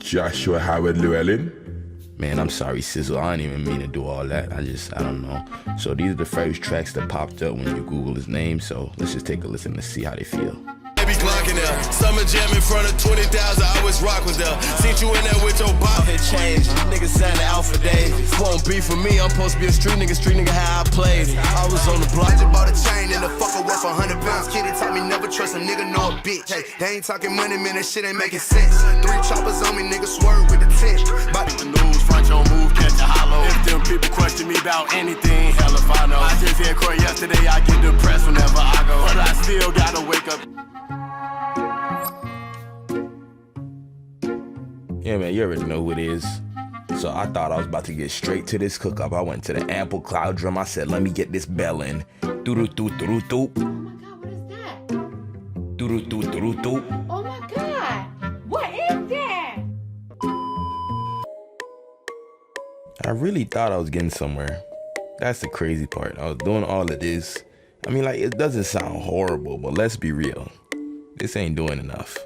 Joshua Howard Llewellyn. Man, I'm sorry, Sizzle. I didn't even mean to do all that. I don't know. So these are the first tracks that popped up when you Google his name. So let's just take a listen to see how they feel. Summer jam in front of 20,000, I was rock with them. See you in there with your bop had changed. Niggas signed out for days. Won't be for me, I'm supposed to be a street nigga how I played. I was on the block. I just bought a chain and the fucker worth 100 pounds. Kitty taught me never trust a nigga, no a bitch. Hey, they ain't talking money, man, that shit ain't making sense. 3 choppers on me, nigga swerve with the 10. Body the news, front your move, catch a hollow. If them people question me about anything, hell if I know. I just heard Croy yesterday, I get depressed whenever I go. But I still gotta wake up. Yeah, man, you already know who it is. So I thought I was about to get straight to this cook-up. I went to the ample cloud drum. I said, let me get this bell in. Doo-doo-doo-doo-doo. Oh my God, what is that? Doo-doo-doo-doo-doo. Oh my God, what is that? I really thought I was getting somewhere. That's the crazy part. I was doing all of this. I mean, like, it doesn't sound horrible, but let's be real. This ain't doing enough.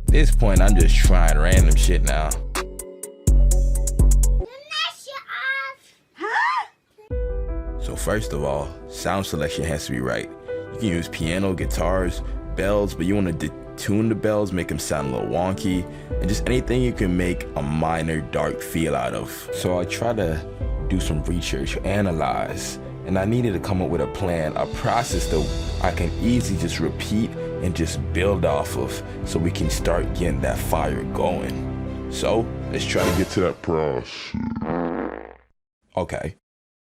At this point, I'm just trying random shit now. So first of all, sound selection has to be right. You can use piano, guitars, bells, but you want to detune the bells, make them sound a little wonky, and just anything you can make a minor dark feel out of. So I try to do some research, analyze, and I needed to come up with a plan, a process that I can easily just repeat and just build off of so we can start getting that fire going. So let's try to get to that process. Okay.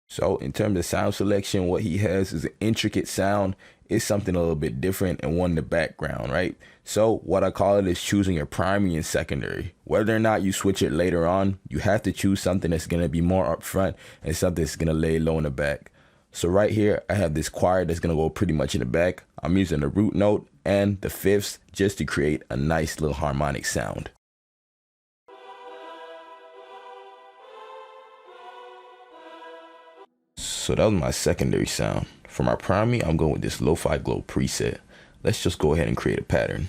So in terms of sound selection, what he has is an intricate sound. It's something a little bit different and one in the background, right? So what I call it is choosing your primary and secondary. Whether or not you switch it later on, you have to choose something that's going to be more upfront and something that's going to lay low in the back. So right here, I have this choir that's going to go pretty much in the back. I'm using the root note and the fifths just to create a nice little harmonic sound. So that was my secondary sound. For my primary, I'm going with this Lo-Fi Glow preset. Let's just go ahead and create a pattern.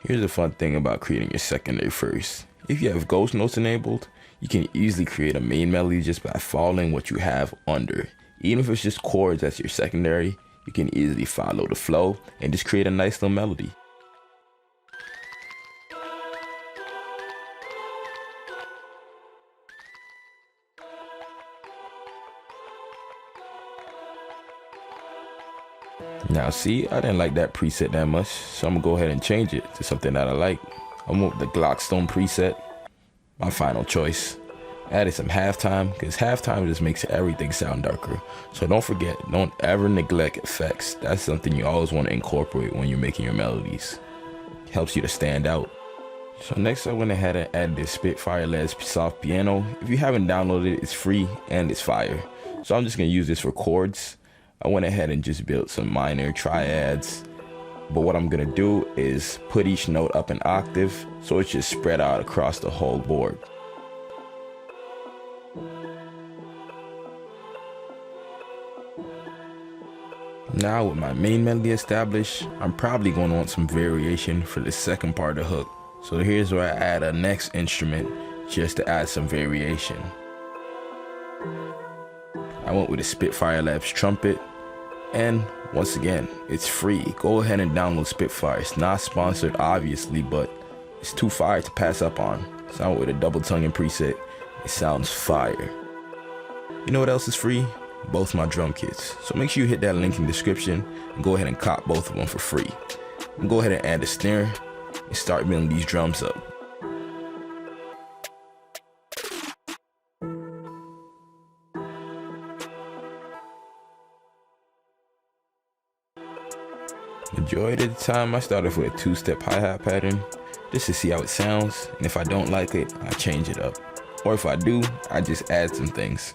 Here's the fun thing about creating your secondary first. If you have ghost notes enabled, you can easily create a main melody just by following what you have under. Even if it's just chords as your secondary, you can easily follow the flow and just create a nice little melody. Now see, I didn't like that preset that much, so I'm gonna go ahead and change it to something that I like. I'm with the Glockstone preset, my final choice. Added some halftime, because halftime just makes everything sound darker. So don't forget, don't ever neglect effects. That's something you always want to incorporate when you're making your melodies. Helps you to stand out. So next I went ahead and added this Spitfire LED soft piano. If you haven't downloaded it, it's free and it's fire. So I'm just gonna use this for chords. I went ahead and just built some minor triads. But what I'm gonna do is put each note up an octave so it's just spread out across the whole board. Now with my main melody established, I'm probably going to want some variation for the second part of the hook. So here's where I add a next instrument just to add some variation. I went with a Spitfire Labs trumpet, and once again, it's free. Go ahead and download Spitfire. It's not sponsored obviously, but it's too fire to pass up on. So I went with a double tonguing preset. It sounds fire. You know what else is free? Both my drum kits. So make sure you hit that link in the description and go ahead and cop both of them for free. And go ahead and add a snare and start building these drums up. Majority of the time I start off with a 2-step hi-hat pattern just to see how it sounds, and if I don't like it, I change it up. Or if I do, I just add some things.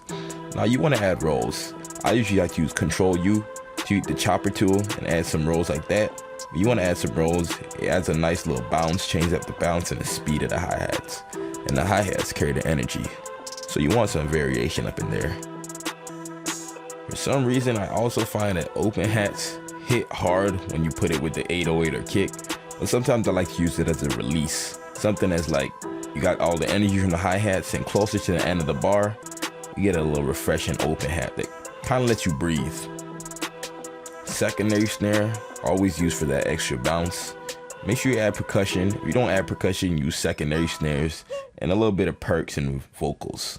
Now you want to add rolls. I usually like to use Control U to use the chopper tool and add some rolls like that. But you want to add some rolls. It adds a nice little bounce, change up the bounce and the speed of the hi-hats. And the hi-hats carry the energy. So you want some variation up in there. some reason, I also find that open hats hit hard when you put it with the 808 or kick, but sometimes I like to use it as a release. Something that's like, you got all the energy from the hi-hats and closer to the end of the bar, you get a little refreshing open hat that kind of lets you breathe. Secondary snare, always used for that extra bounce. Make sure you add percussion. If you don't add percussion, use secondary snares and a little bit of perks and vocals.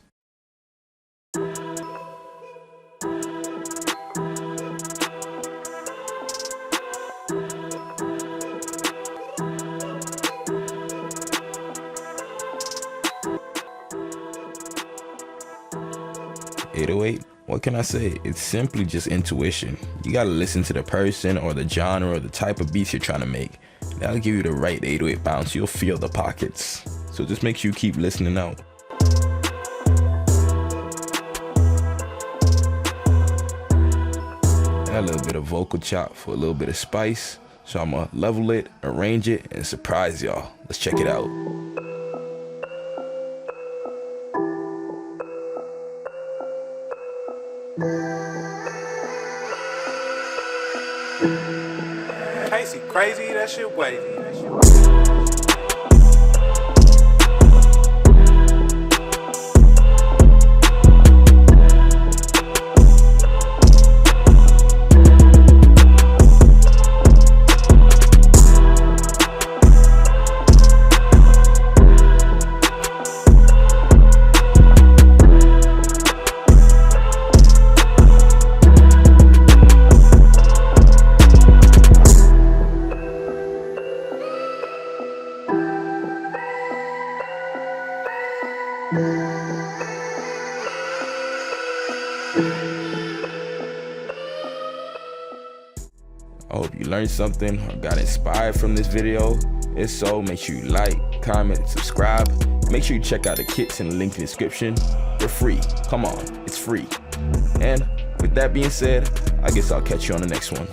.808, what can I say? It's simply just intuition. You gotta listen to the person or the genre or the type of beats you're trying to make. That'll give you the right 808 bounce. You'll feel the pockets. So just make sure you keep listening out. Add a little bit of vocal chop for a little bit of spice. So I'm gonna level it, arrange it, and surprise y'all. Let's check it out. Casey, crazy, that shit wavy. I hope you learned something or got inspired from this video. If so, make sure you like, comment, subscribe. Make sure you check out the kits in the link in the description. They're free. Come on, it's free. And with that being said, I guess I'll catch you on the next one.